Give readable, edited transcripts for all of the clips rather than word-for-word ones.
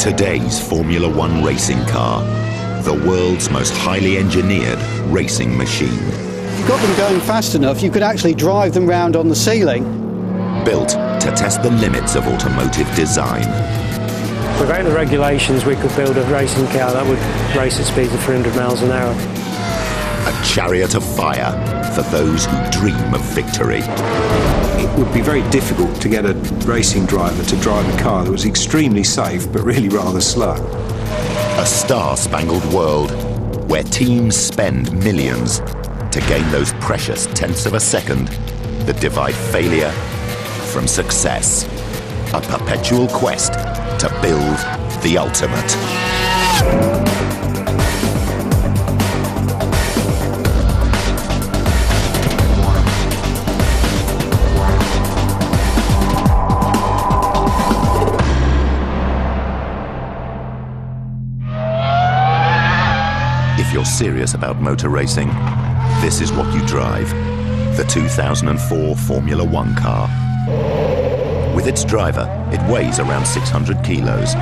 Today's Formula One racing car, the world's most highly engineered racing machine. If you got them going fast enough, you could actually drive them round on the ceiling. Built to test the limits of automotive design. Without the regulations, we could build a racing car that would race at speeds of 300 miles an hour. A chariot of fire for those who dream of victory. It would be very difficult to get a racing driver to drive a car that was extremely safe but really rather slow. A star-spangled world where teams spend millions to gain those precious tenths of a second that divide failure from success. A perpetual quest to build the ultimate. If you're serious about motor racing, this is what you drive. The 2004 Formula One car. With its driver, it weighs around 600 kilos.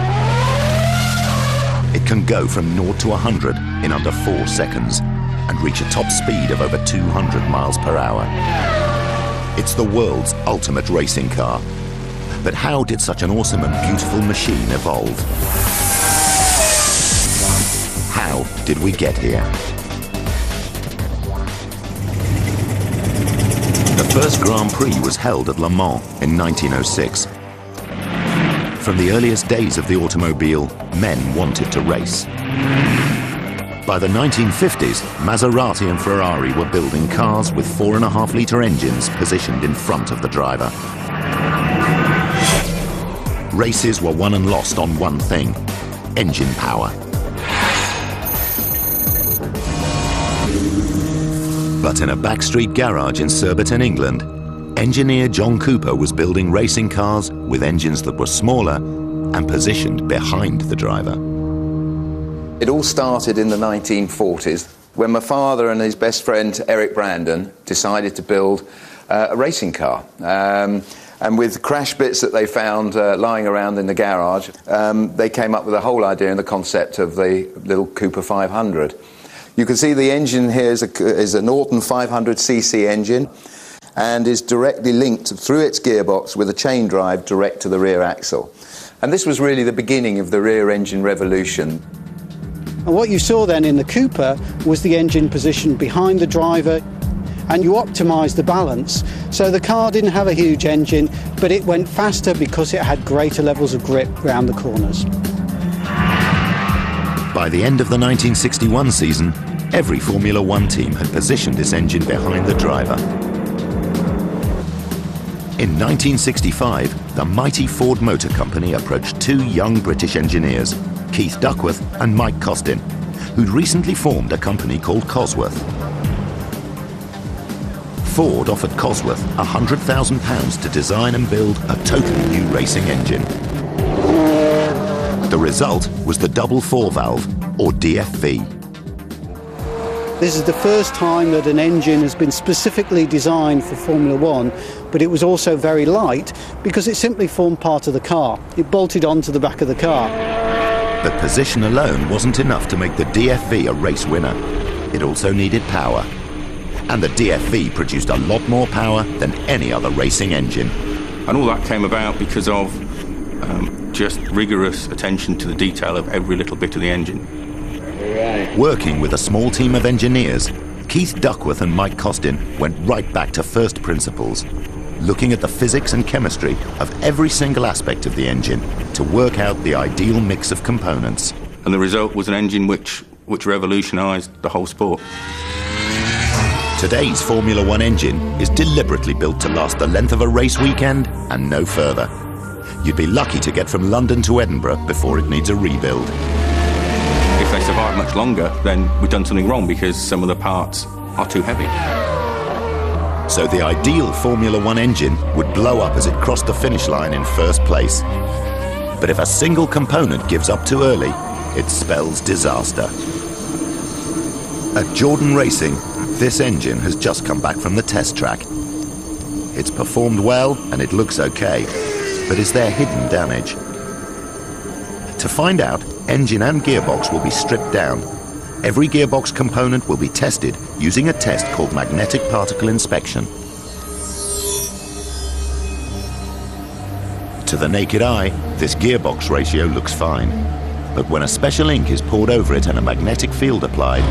It can go from 0 to 100 in under 4 seconds and reach a top speed of over 200 miles per hour. It's the world's ultimate racing car. But how did such an awesome and beautiful machine evolve? How did we get here? The first Grand Prix was held at Le Mans in 1906. From the earliest days of the automobile, men wanted to race. By the 1950s, Maserati and Ferrari were building cars with 4.5-litre engines positioned in front of the driver. Races were won and lost on one thing: engine power. But in a backstreet garage in Surbiton, England, engineer John Cooper was building racing cars with engines that were smaller and positioned behind the driver. It all started in the 1940s when my father and his best friend Eric Brandon decided to build a racing car. And with crash bits that they found lying around in the garage, they came up with the whole idea and the concept of the little Cooper 500. You can see the engine here is a Norton 500cc engine and is directly linked through its gearbox with a chain drive direct to the rear axle. And this was really the beginning of the rear engine revolution. And what you saw then in the Cooper was the engine positioned behind the driver, and you optimised the balance. So the car didn't have a huge engine, but it went faster because it had greater levels of grip round the corners. By the end of the 1961 season, every Formula One team had positioned its engine behind the driver. In 1965, the mighty Ford Motor Company approached two young British engineers, Keith Duckworth and Mike Costin, who'd recently formed a company called Cosworth. Ford offered Cosworth £100,000 to design and build a totally new racing engine. The result was the double four-valve, or DFV. This is the first time that an engine has been specifically designed for Formula One, but it was also very light because it simply formed part of the car. It bolted onto the back of the car. But position alone wasn't enough to make the DFV a race winner. It also needed power. And the DFV produced a lot more power than any other racing engine. And all that came about because of just rigorous attention to the detail of every little bit of the engine. Working with a small team of engineers, Keith Duckworth and Mike Costin went right back to first principles, looking at the physics and chemistry of every single aspect of the engine to work out the ideal mix of components. And the result was an engine which revolutionised the whole sport. Today's Formula One engine is deliberately built to last the length of a race weekend and no further. You'd be lucky to get from London to Edinburgh before it needs a rebuild. If they survive much longer, then we've done something wrong because some of the parts are too heavy. So the ideal Formula One engine would blow up as it crossed the finish line in first place. But if a single component gives up too early, it spells disaster. At Jordan Racing, this engine has just come back from the test track. It's performed well and it looks okay, but is there hidden damage? To find out, engine and gearbox will be stripped down. Every gearbox component will be tested using a test called magnetic particle inspection. To the naked eye, this gearbox ratio looks fine. But when a special ink is poured over it and a magnetic field applied,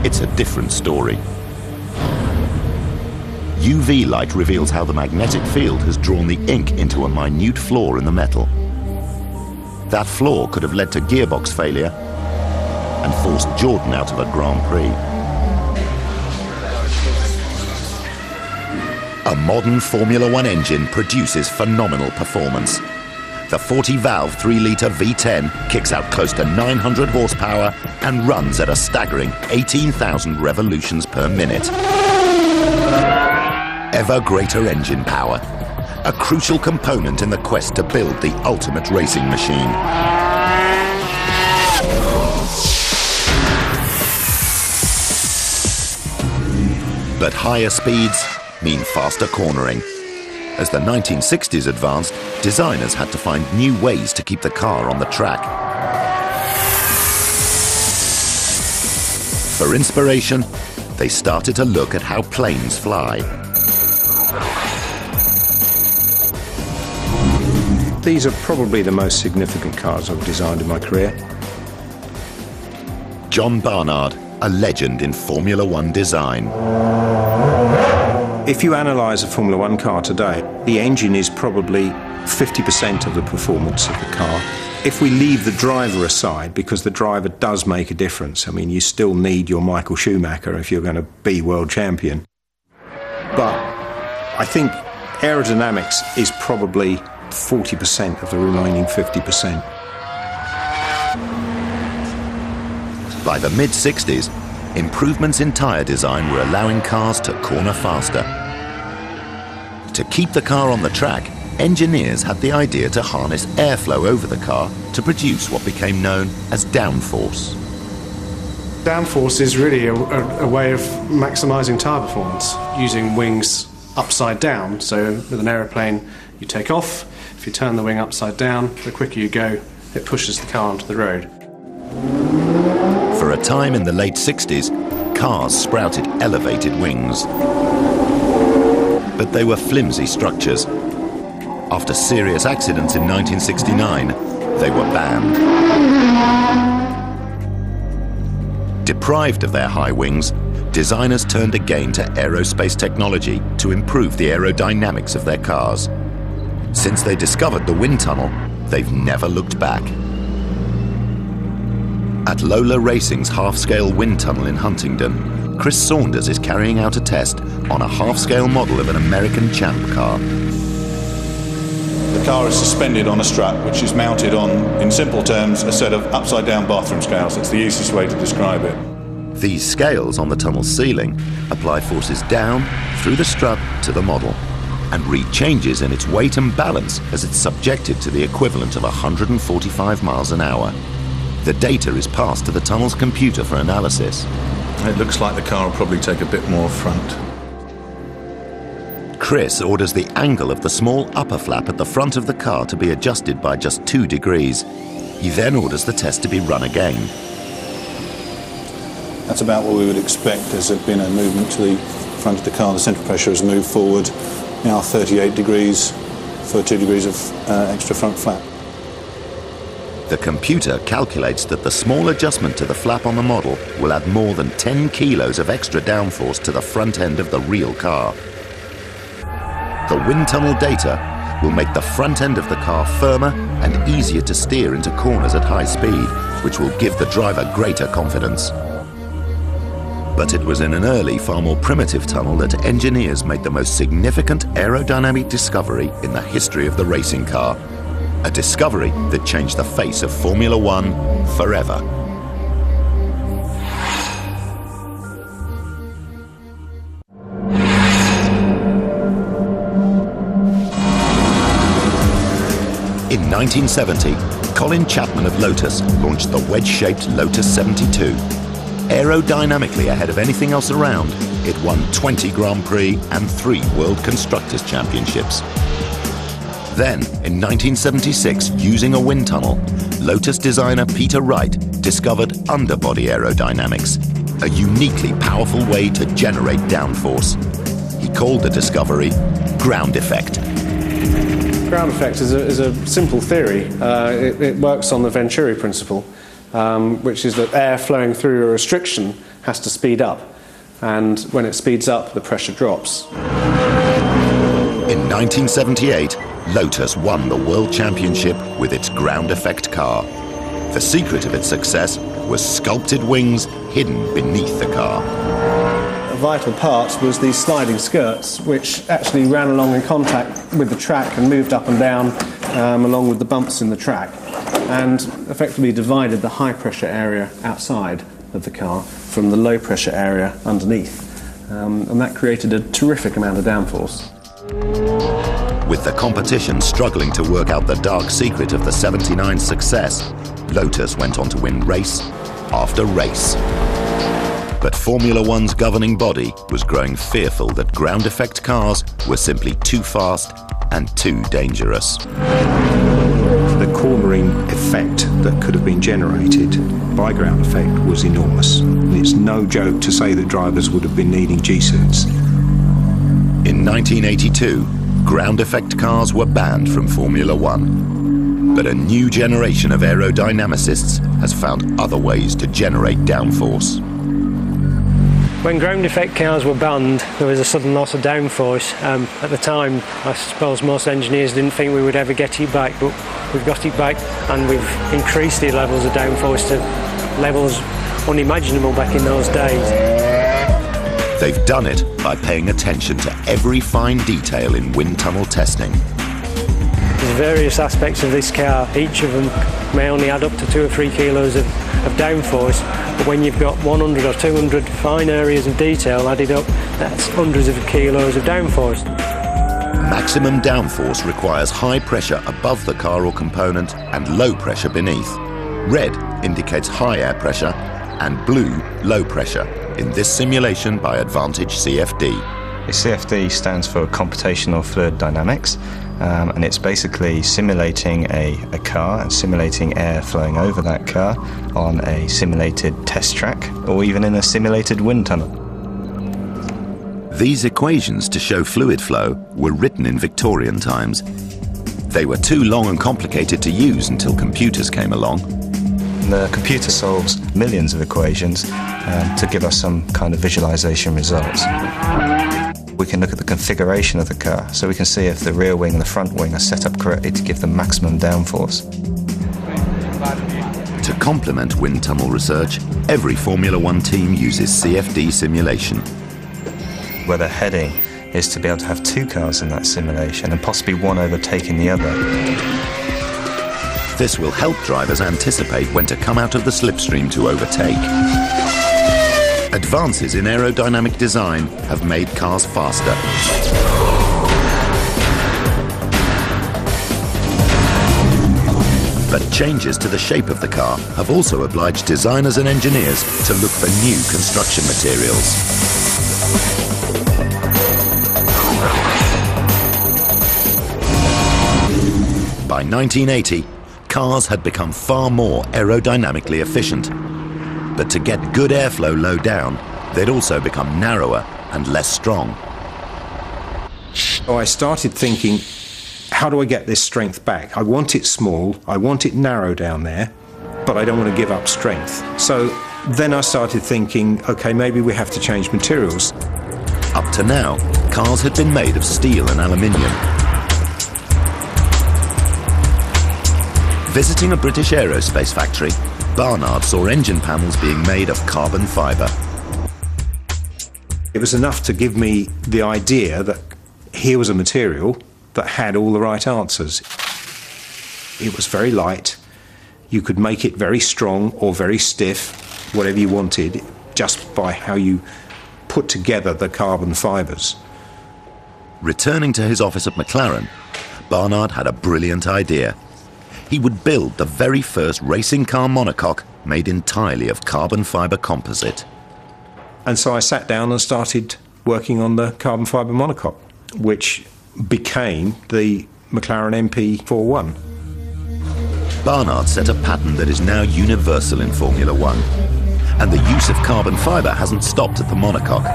it's a different story. UV light reveals how the magnetic field has drawn the ink into a minute flaw in the metal. That flaw could have led to gearbox failure and forced Jordan out of a Grand Prix. A modern Formula One engine produces phenomenal performance. The 40-valve 3-litre V10 kicks out close to 900 horsepower and runs at a staggering 18,000 revolutions per minute. Ever greater engine power, a crucial component in the quest to build the ultimate racing machine. But higher speeds mean faster cornering. As the 1960s advanced, designers had to find new ways to keep the car on the track. For inspiration, they started to look at how planes fly. These are probably the most significant cars I've designed in my career. John Barnard, a legend in Formula One design. If you analyse a Formula One car today, the engine is probably 50% of the performance of the car. If we leave the driver aside, because the driver does make a difference, I mean, you still need your Michael Schumacher if you're going to be world champion. But I think aerodynamics is probably 40% of the remaining 50%. By the mid-60s, improvements in tyre design were allowing cars to corner faster. To keep the car on the track, engineers had the idea to harness airflow over the car to produce what became known as downforce. Downforce is really a way of maximising tyre performance, using wings upside down. So with an aeroplane, you take off. If you turn the wing upside down, the quicker you go, it pushes the car onto the road. For a time in the late 60s, cars sprouted elevated wings. But they were flimsy structures. After serious accidents in 1969, they were banned. Deprived of their high wings, designers turned again to aerospace technology to improve the aerodynamics of their cars. Since they discovered the wind tunnel, they've never looked back. At Lola Racing's half-scale wind tunnel in Huntingdon, Chris Saunders is carrying out a test on a half-scale model of an American Champ car. The car is suspended on a strap which is mounted on, in simple terms, a set of upside-down bathroom scales. That's the easiest way to describe it. These scales on the tunnel's ceiling apply forces down through the strut to the model and read changes in its weight and balance as it's subjected to the equivalent of 145 miles an hour. The data is passed to the tunnel's computer for analysis. It looks like the car will probably take a bit more front. Chris orders the angle of the small upper flap at the front of the car to be adjusted by just 2 degrees. He then orders the test to be run again. That's about what we would expect. There's been a movement to the front of the car. The central pressure has moved forward, now 38 degrees for 2 degrees of extra front flap. The computer calculates that the small adjustment to the flap on the model will add more than 10 kilos of extra downforce to the front end of the real car. The wind tunnel data will make the front end of the car firmer and easier to steer into corners at high speed, which will give the driver greater confidence. But it was in an early, far more primitive tunnel that engineers made the most significant aerodynamic discovery in the history of the racing car. A discovery that changed the face of Formula One forever. In 1970, Colin Chapman of Lotus launched the wedge-shaped Lotus 72. Aerodynamically ahead of anything else around, it won 20 Grand Prix and 3 World Constructors' Championships. Then, in 1976, using a wind tunnel, Lotus designer Peter Wright discovered underbody aerodynamics, a uniquely powerful way to generate downforce. He called the discovery ground effect. Ground effect is a simple theory. It works on the Venturi principle, which is that air flowing through a restriction has to speed up, and when it speeds up, the pressure drops. In 1978, Lotus won the World Championship with its ground effect car. The secret of its success was sculpted wings hidden beneath the car. A vital part was these sliding skirts, which actually ran along in contact with the track and moved up and down along with the bumps in the track, and effectively divided the high pressure area outside of the car from the low pressure area underneath. And that created a terrific amount of downforce. With the competition struggling to work out the dark secret of the 79's success, Lotus went on to win race after race. But Formula One's governing body was growing fearful that ground effect cars were simply too fast and too dangerous. The cornering effect that could have been generated by ground effect was enormous. It's no joke to say that drivers would have been needing G-suits. In 1982, ground effect cars were banned from Formula One. But a new generation of aerodynamicists has found other ways to generate downforce. When ground effect cars were banned, there was a sudden loss of downforce. At the time, I suppose most engineers didn't think we would ever get it back, but we've got it back, and we've increased the levels of downforce to levels unimaginable back in those days. They've done it by paying attention to every fine detail in wind tunnel testing. There's various aspects of this car. Each of them may only add up to 2 or 3 kilos of downforce, but when you've got 100 or 200 fine areas of detail added up, that's hundreds of kilos of downforce. Maximum downforce requires high pressure above the car or component and low pressure beneath. Red indicates high air pressure and blue low pressure, in this simulation by Advantage CFD. The CFD stands for Computational Fluid Dynamics, and it's basically simulating a car and simulating air flowing over that car on a simulated test track or even in a simulated wind tunnel. These equations to show fluid flow were written in Victorian times. They were too long and complicated to use until computers came along. The computer solves millions of equations to give us some kind of visualization results. We can look at the configuration of the car, so we can see if the rear wing and the front wing are set up correctly to give them maximum downforce. To complement wind tunnel research, every Formula One team uses CFD simulation. Where they're heading is to be able to have 2 cars in that simulation and possibly one overtaking the other. This will help drivers anticipate when to come out of the slipstream to overtake. Advances in aerodynamic design have made cars faster. But changes to the shape of the car have also obliged designers and engineers to look for new construction materials. By 1980, cars had become far more aerodynamically efficient. But to get good airflow low down, they'd also become narrower and less strong. So I started thinking, how do I get this strength back? I want it small, I want it narrow down there, but I don't want to give up strength. So then I started thinking, okay, maybe we have to change materials. Up to now, cars had been made of steel and aluminium. Visiting a British aerospace factory, Barnard saw engine panels being made of carbon fibre. It was enough to give me the idea that here was a material that had all the right answers. It was very light. You could make it very strong or very stiff, whatever you wanted, just by how you put together the carbon fibres. Returning to his office at McLaren, Barnard had a brilliant idea. He would build the very first racing car monocoque made entirely of carbon fibre composite. And so I sat down and started working on the carbon fibre monocoque, which became the McLaren MP41. Barnard set a pattern that is now universal in Formula One, and the use of carbon fibre hasn't stopped at the monocoque.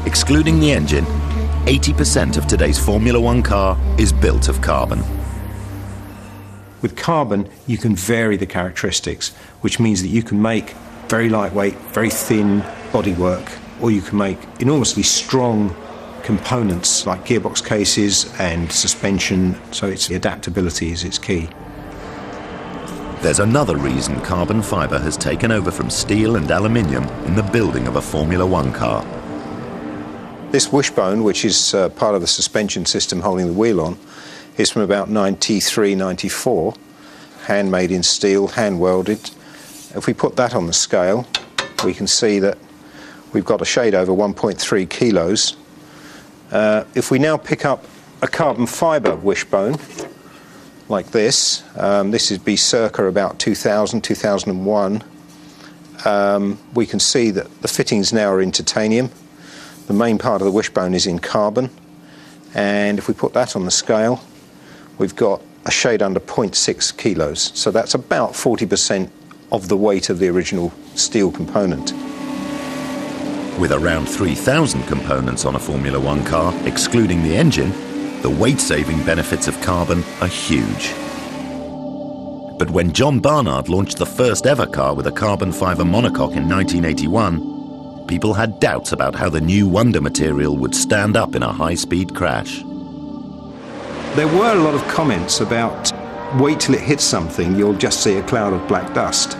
Excluding the engine, 80% of today's Formula One car is built of carbon. With carbon, you can vary the characteristics, which means that you can make very lightweight, very thin bodywork, or you can make enormously strong components like gearbox cases and suspension, so its adaptability is its key. There's another reason carbon fibre has taken over from steel and aluminium in the building of a Formula One car. This wishbone, which is part of the suspension system holding the wheel on, is from about 93, 94, handmade in steel, hand-welded. If we put that on the scale, we can see that we've got a shade over 1.3 kilos. If we now pick up a carbon fibre wishbone, like this, this would be circa about 2000, 2001, we can see that the fittings now are in titanium. The main part of the wishbone is in carbon, and if we put that on the scale, we've got a shade under 0.6 kilos, so that's about 40% of the weight of the original steel component. With around 3,000 components on a Formula One car, excluding the engine, the weight-saving benefits of carbon are huge. But when John Barnard launched the first ever car with a carbon fibre monocoque in 1981, people had doubts about how the new Wonder material would stand up in a high-speed crash. There were a lot of comments about, wait till it hits something, you'll just see a cloud of black dust.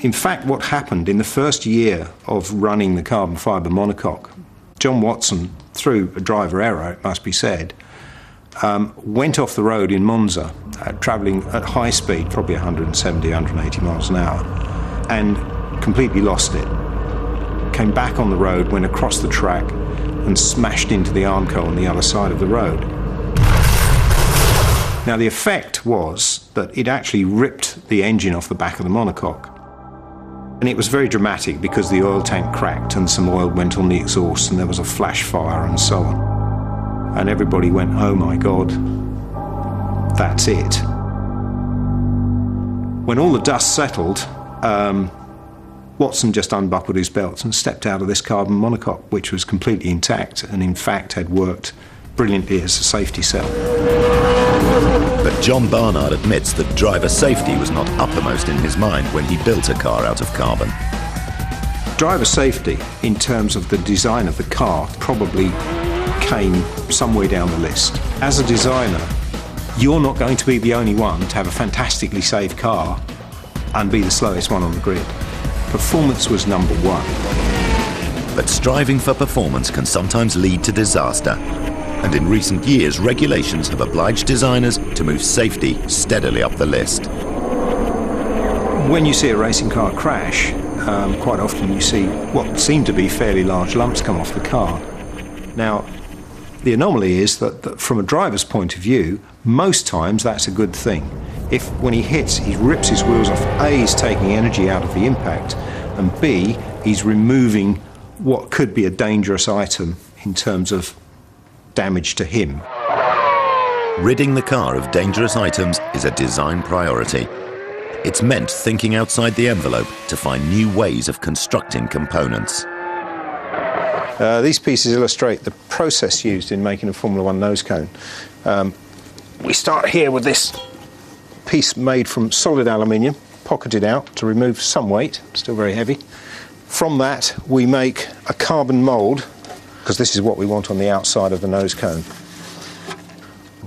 In fact, what happened in the first year of running the carbon fibre monocoque, John Watson, through a driver error, it must be said, went off the road in Monza, travelling at high speed, probably 170, 180 miles an hour, and completely lost it. Came back on the road, went across the track, and smashed into the Armco on the other side of the road. Now, the effect was that it actually ripped the engine off the back of the monocoque. And it was very dramatic because the oil tank cracked and some oil went on the exhaust and there was a flash fire and so on. And everybody went, oh my God, that's it. When all the dust settled, Watson just unbuckled his belts and stepped out of this carbon monocoque, which was completely intact and in fact had worked brilliantly as a safety cell. But John Barnard admits that driver safety was not uppermost in his mind when he built a car out of carbon. Driver safety, in terms of the design of the car, probably came somewhere down the list. As a designer, you're not going to be the only one to have a fantastically safe car and be the slowest one on the grid. Performance was number one. But striving for performance can sometimes lead to disaster. And in recent years, regulations have obliged designers to move safety steadily up the list. When you see a racing car crash, quite often you see what seem to be fairly large lumps come off the car. Now, the anomaly is that from a driver's point of view, most times that's a good thing. If when he hits, he rips his wheels off, A, he's taking energy out of the impact, and B, he's removing what could be a dangerous item in terms of damage to him. Ridding the car of dangerous items is a design priority. It's meant thinking outside the envelope to find new ways of constructing components. These pieces illustrate the process used in making a Formula One nose cone. We start here with this piece made from solid aluminium, pocketed out to remove some weight, still very heavy. From that we make a carbon mould, because this is what we want on the outside of the nose cone.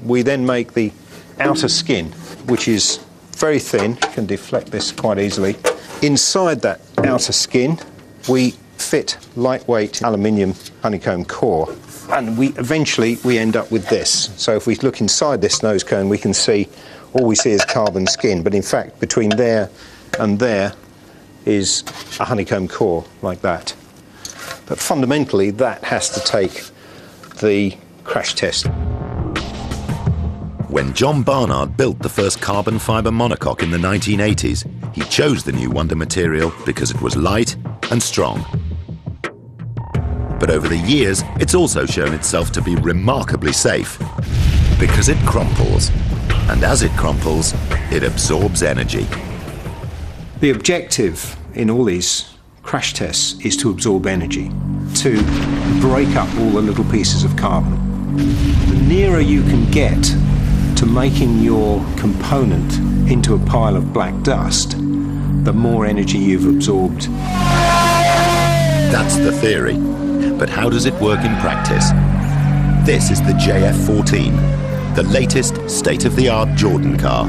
We then make the outer skin, which is very thin, you can deflect this quite easily. Inside that outer skin, we fit lightweight aluminium honeycomb core, and eventually we end up with this. So if we look inside this nose cone, we can see, all we see is carbon skin, but in fact between there and there is a honeycomb core like that. But fundamentally, that has to take the crash test. When John Barnard built the first carbon fibre monocoque in the 1980s, he chose the new Wonder material because it was light and strong. But over the years, it's also shown itself to be remarkably safe. Because it crumples. And as it crumples, it absorbs energy. The objective in all these crash tests is to absorb energy, to break up all the little pieces of carbon. The nearer you can get to making your component into a pile of black dust, the more energy you've absorbed. That's the theory. But how does it work in practice? This is the JF14, the latest state-of-the-art Jordan car.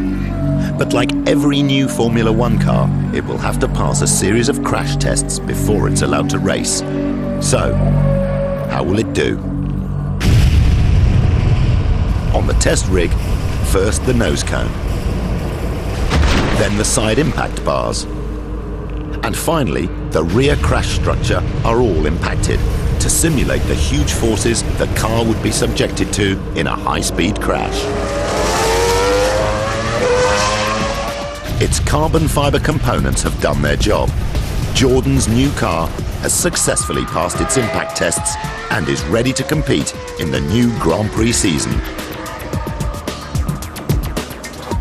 But like every new Formula One car, it will have to pass a series of crash tests before it's allowed to race. So, how will it do? On the test rig, first the nose cone, then the side impact bars, and finally the rear crash structure are all impacted to simulate the huge forces the car would be subjected to in a high-speed crash. Its carbon fibre components have done their job. Jordan's new car has successfully passed its impact tests and is ready to compete in the new Grand Prix season.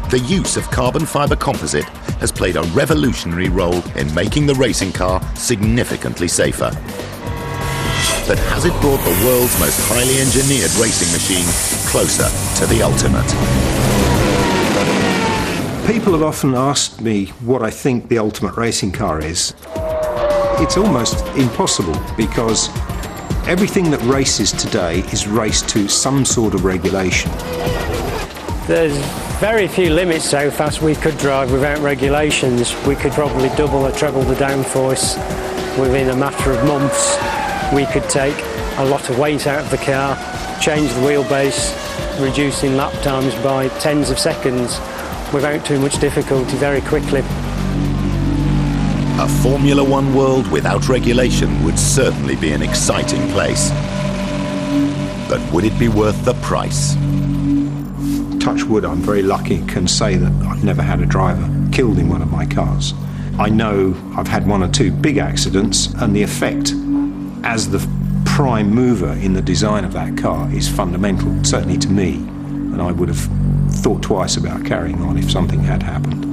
The use of carbon fibre composite has played a revolutionary role in making the racing car significantly safer. But has it brought the world's most highly engineered racing machine closer to the ultimate? People have often asked me what I think the ultimate racing car is. It's almost impossible because everything that races today is raced to some sort of regulation. There's very few limits to how fast we could drive without regulations. We could probably double or treble the downforce within a matter of months. We could take a lot of weight out of the car, change the wheelbase, reducing lap times by tens of seconds without too much difficulty very quickly. A Formula One world without regulation would certainly be an exciting place. But would it be worth the price? Touch wood, I'm very lucky and can say that I've never had a driver killed in one of my cars. I know I've had one or two big accidents, and the effect as the prime mover in the design of that car is fundamental, certainly to me, and I would have thought twice about carrying on if something had happened.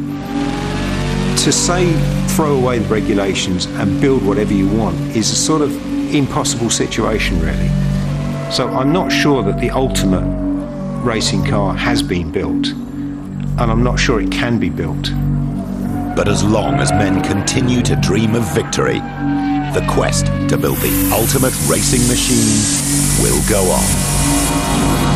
To say throw away the regulations and build whatever you want is a sort of impossible situation, really. So I'm not sure that the ultimate racing car has been built, and I'm not sure it can be built. But as long as men continue to dream of victory, the quest to build the ultimate racing machine will go on.